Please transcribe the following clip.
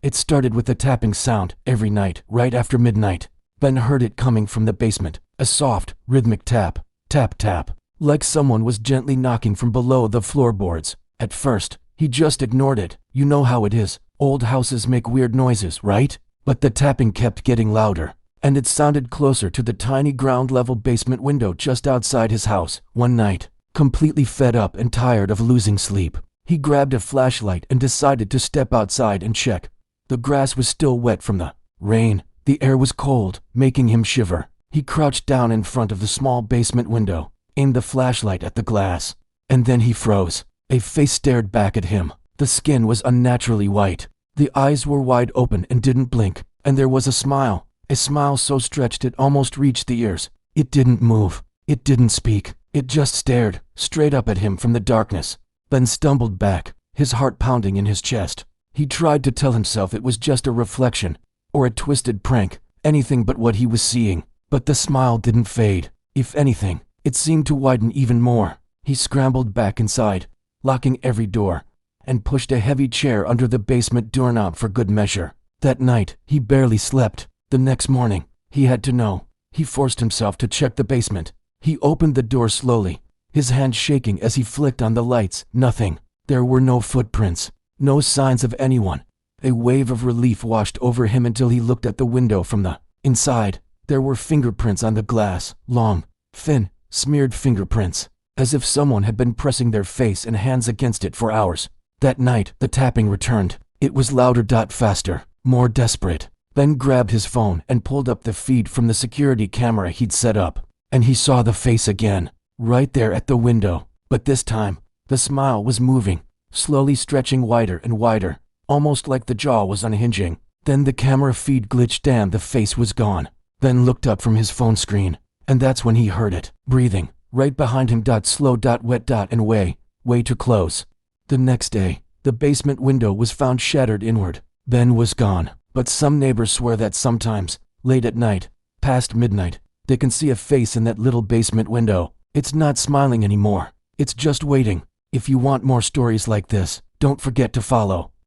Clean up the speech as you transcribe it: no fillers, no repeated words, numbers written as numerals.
It started with a tapping sound every night, right after midnight. Ben heard it coming from the basement, a soft, rhythmic tap, tap, tap, like someone was gently knocking from below the floorboards. At first, he just ignored it. You know how it is. Old houses make weird noises, right? But the tapping kept getting louder, and it sounded closer to the tiny ground-level basement window just outside his house. One night, completely fed up and tired of losing sleep, he grabbed a flashlight and decided to step outside and check. The grass was still wet from the rain. The air was cold, making him shiver. He crouched down in front of the small basement window, aimed the flashlight at the glass, and then he froze. A face stared back at him. The skin was unnaturally white. The eyes were wide open and didn't blink, and there was a smile so stretched it almost reached the ears. It didn't move. It didn't speak. It just stared straight up at him from the darkness. Ben stumbled back, his heart pounding in his chest. He tried to tell himself it was just a reflection, or a twisted prank, anything but what he was seeing. But the smile didn't fade. If anything, it seemed to widen even more. He scrambled back inside, locking every door, and pushed a heavy chair under the basement doorknob for good measure. That night, he barely slept. The next morning, he had to know. He forced himself to check the basement. He opened the door slowly, his hand shaking as he flicked on the lights. Nothing. There were no footprints, no signs of anyone. A wave of relief washed over him until he looked at the window from the inside. There were fingerprints on the glass, long, thin, smeared fingerprints, as if someone had been pressing their face and hands against it for hours. That night, the tapping returned. It was louder, faster, more desperate. Ben grabbed his phone and pulled up the feed from the security camera he'd set up, and he saw the face again, right there at the window. But this time, the smile was moving, slowly stretching wider and wider, almost like the jaw was unhinging. Then the camera feed glitched and the face was gone. Ben looked up from his phone screen, and that's when he heard it, breathing, right behind him. Slow, wet, and way too close. The next day, the basement window was found shattered inward. Ben was gone, but some neighbors swear that sometimes, late at night, past midnight, they can see a face in that little basement window. It's not smiling anymore. It's just waiting. If you want more stories like this, don't forget to follow.